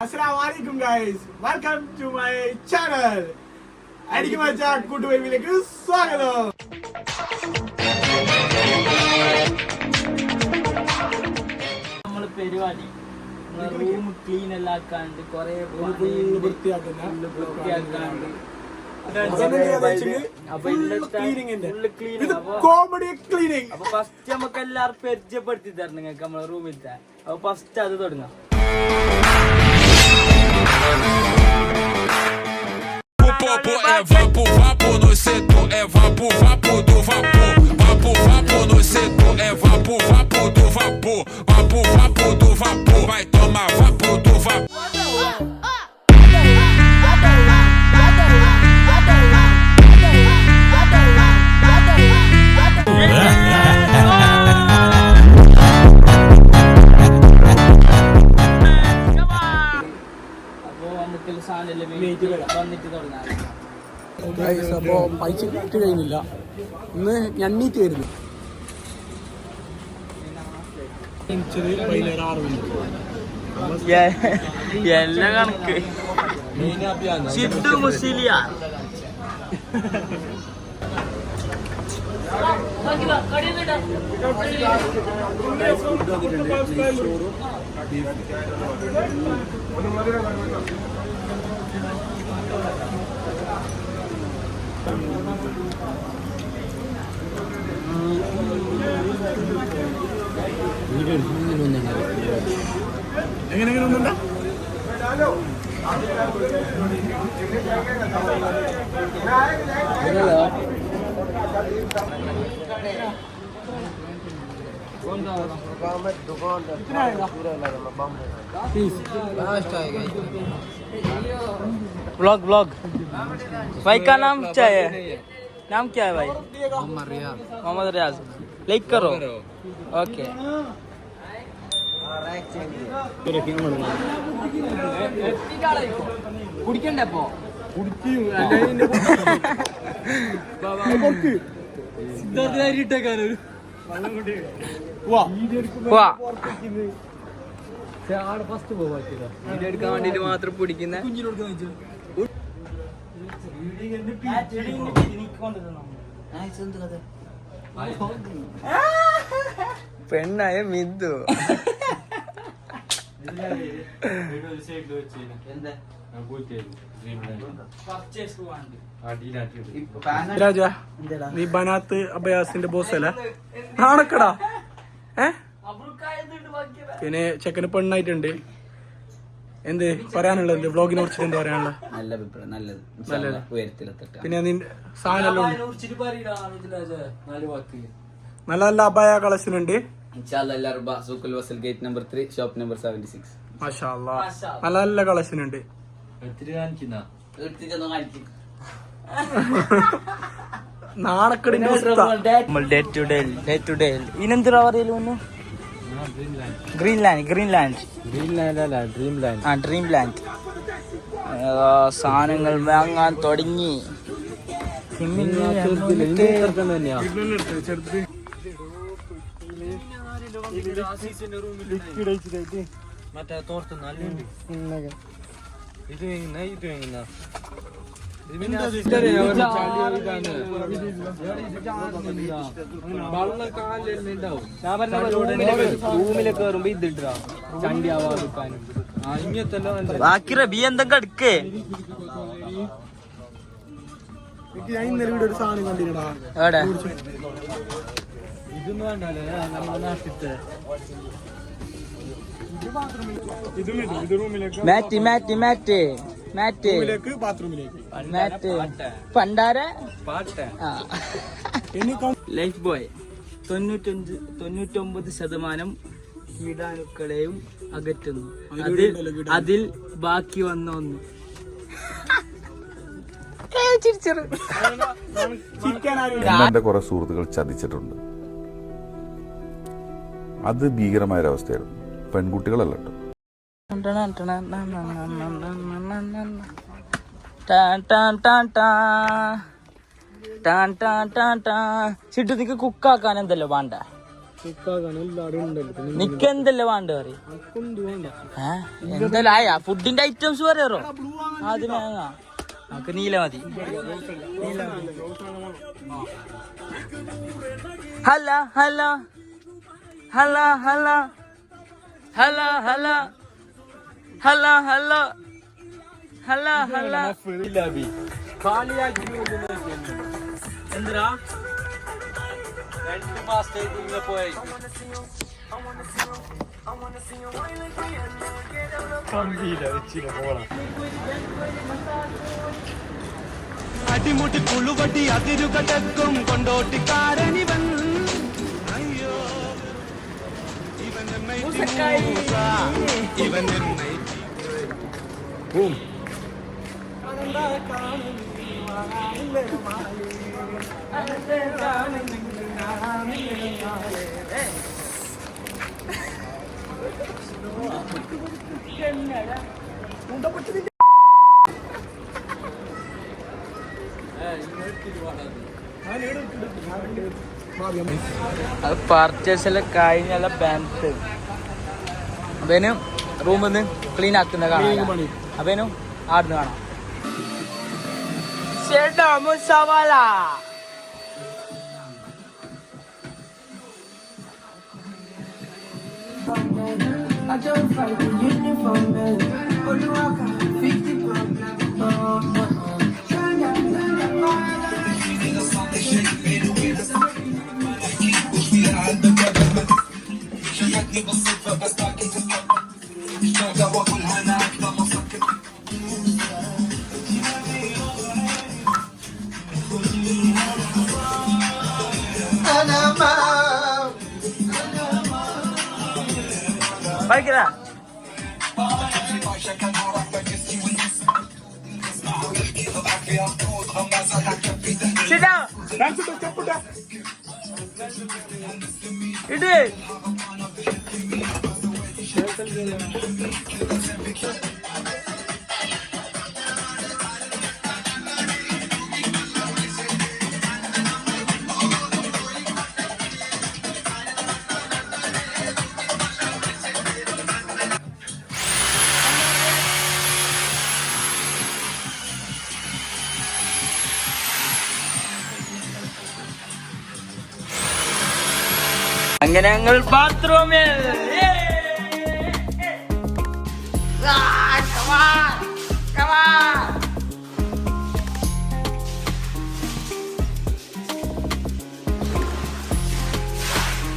Assalamualaikum guys, welcome to my channel. അടിക്ക് മച്ചാ കൂട്ടുവൈവിലേക്ക് സ്വാഗതം. നമ്മള് പരിപാടി റൂം ക്ലീൻ എല്ലാം ആക്കാണ്ട് കൊറേ വൃത്തിയാക്കാണ്ട് കോമഡി ക്ലീനിങ്. അപ്പൊ ഫസ്റ്റ് നമുക്ക് എല്ലാവർക്കും പരിചയപ്പെടുത്തി തരണം നിങ്ങൾക്ക് നമ്മളെ റൂമിലത്തെ. അപ്പൊ ഫസ്റ്റ് അത് തുടങ്ങാം. Vapo, vapo no setor, é vapo, vapo do vapor. Vapo, vapo no setor, é vapo, vapo do vapor. Vapo, vapo do vapor, vai tomar vapo do vapor. അപ്പൊ നമുക്ക് സാധനം വന്നിട്ട് തുടങ്ങാം. അപ്പോ പൈസ കിട്ടി കഴിഞ്ഞില്ല, ഇന്ന് ഞണ്ണീറ്റ് വരുന്നു. എല്ലാം കണക്ക് സിദ്ധു മുസ്ലിയ എങ്ങനെ ഒന്നുണ്ടോ? व्लॉग व्लॉग भाई का नाम क्या है? नाम क्या है भाई? मोहम्मद रियाज. लाइक करो. ओके. കുടിക്കണ്ടേ അപ്പൊ? എടുക്കാൻ വേണ്ടിട്ട് മാത്രം പിടിക്കുന്ന പെണ്ണായ മിന്ദു. രാജ, നീ ബനാത്ത് അബയാസിന്റെ ബോസ് അല്ലേ? നാണക്കടാ. പിന്നെ ചെക്കന് പെണ്ണായിട്ടുണ്ട്. എന്ത് പറയാനുള്ളത്? വ്ളോഗിനെ കുറിച്ചിട്ട് എന്താ പറയാനുള്ളത്? നല്ല അഭിപ്രായം, നല്ലത്, ഉയരത്തിലെത്തട്ടെ. പിന്നെ നിന്റെ സാധനം നല്ല നല്ല അബായ കളക്ഷൻ ഉണ്ട്. സൂക്കുൽ വസൽ ഗേറ്റ് നമ്പർ 3 ഷോപ്പ് നമ്പർ 76. മാഷാ അല്ലാഹ്, നല്ല നല്ല കളക്ഷൻ ഉണ്ട്. നാണക്കടിന്റെ ഇനെന്തിനാ പറയലു? ഗ്രീൻലാൻഡ് ഡ്രീംലാൻഡ് സാധനങ്ങൾ വാങ്ങാൻ തുടങ്ങി. മറ്റേ തോർത്ത് നല്ല റൂമിലെ കയറുമ്പോ ഇതിട്ടാ ചണ്ടി ആവാതിരിക്കാനും. ബാക്കി റബി എന്തൊക്കെ എടുക്കേ? ഞാൻ ഇന്നലെ ഇവിടെ ഒരു സാധനം കണ്ടിട്ടാ. എവിടെ? ഇതൊന്നും വേണ്ടല്ലേ നമ്മുടെ നാട്ടിലത്തെ. പണ്ടാര ലൈഫ് ബോയ് 99% കീടാണുക്കളെയും അകറ്റുന്നു. അതിൽ ബാക്കി വന്ന ഒന്ന് എന്റെ കുറെ സുഹൃത്തുക്കൾ ചതിച്ചിട്ടുണ്ട്. അത് ഭീകരമായൊരവസ്ഥയായിരുന്നു. പെൺകുട്ടികളല്ല കേട്ടോ. സിട്ടു നിക്ക് കുക്കാക്കാൻ എന്തല്ലോ വേണ്ട? നിക്കെന്തല്ലേ വേണ്ട പറയും എന്തെല്ലാം ആയാ ഫുഡിന്റെ ഐറ്റംസ് പറയാറോ ആദ്യം വാങ്ങാ നമുക്ക് നീല മതി ഹല ഹല ഹല ഹല ഹല ഹല ഹല ഹല ഹല ഹല എന്തിനാ 2 മാസത്തേക്ക് പോയി അടിമുട്ടി പുളുവടി അതിരുകടക്കും കൊണ്ടോട്ടിക്കാരനിവൻ അയ്യോ ഇവൻ അത് പർച്ചേസ് എല്ലാം കഴിഞ്ഞല്ല ബാൻഡ് അപ്പനും റൂമിൽ നിന്ന് ക്ലീൻ ആക്കുന്ന കാണാം അപ്പനും ആടുന്ന് കാണാം ചേട്ടാ മുസവാല I don't fight the uniform, man. But you walk out 50 പഠിക്കടാ ഇട് അങ്ങനെ ഞങ്ങൾ ബാത്റൂമിൽ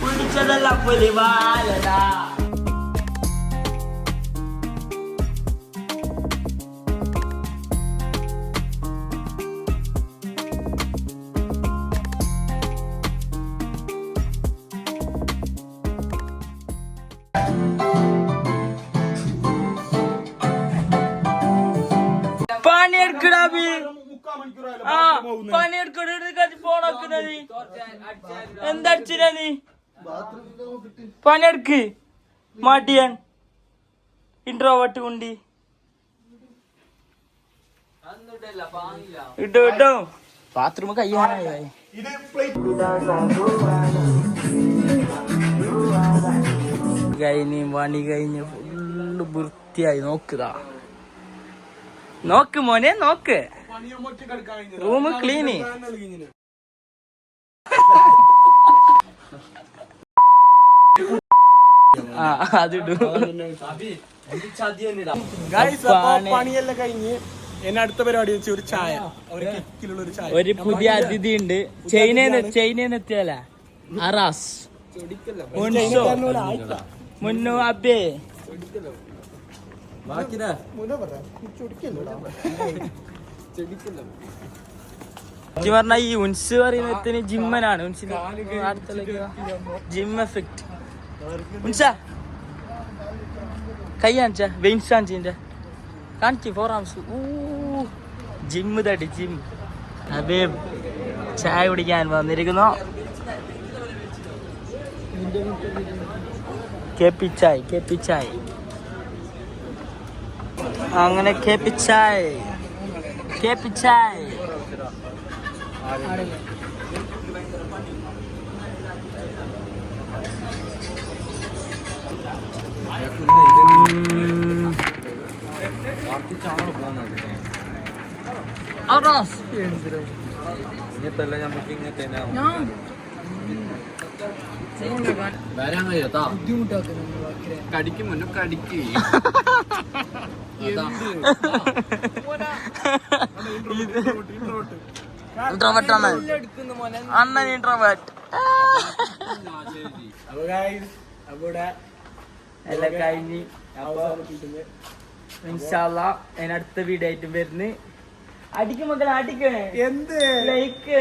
കുളിച്ചതല്ല പുലിവാലടാ പണിയെടുക്കണ ഫോണാക്കുന്നത് എന്തടിച്ചില്ല നീ പണിയെടുക്ക് മാട്ടിയാൻ ഇൻട്രോവേർട്ട് കുണ്ടി ഇട്ടോ ഇട്ടോ ബാത്റൂം കയ്യാനായി കഴിഞ്ഞ് പണി കഴിഞ്ഞ് ഫുള്ള് വൃത്തിയായി നോക്കുതാ നോക്ക് മോനെ നോക്ക് റൂം ക്ലീന് അതിടൂ പണിയെല്ലാം കഴിഞ്ഞ് എന്നെ അടുത്ത പരിപാടി വെച്ച് ഒരു ചായ ഒരു പുതിയ അതിഥി ഉണ്ട് ചൈനന്ന് എത്തിയല്ല അറാസ് മുന്നു അബേ പറഞ്ഞ ഈ ഉൻസ് പറയുന്നതിന് ജിമ്മനാണ് ഉൻസിന് ജിം എഫക്ട് ഉൻസ കൈ കാണിച്ച വെയിൻസ് കാണിച്ചിന്റെ കാണിച്ച് 4 ആംസ് ജിമ്മ് തടി ജിം അബേ ചായ കുടിക്കാൻ വന്നിരിക്കുന്നു കേപ്പിച്ചായ് അങ്ങനെ കേപ്പിച്ചായ് വരാൻ കഴിയാ ബുദ്ധിമുട്ടാക്കുന്നു കടിക്ക് മുന്നേ കടിക്ക് ഇൻട്രോവേർട്ട് ആണ് അണ്ണൻ ഇൻട്രോവേർട്ട്. അപ്പൊ guys, അപ്പൊ ഇവിടെ എല്ലാം കഴിഞ്ഞ് അവസാനിപ്പിക്കുന്നത്. ഇൻഷാല്ലാ അതിനടുത്ത വീഡിയോ ആയിട്ടും വരുന്നു. അടിക്കും മക്കളെ അടിക്കണേ എന്ത് ലൈക്ക്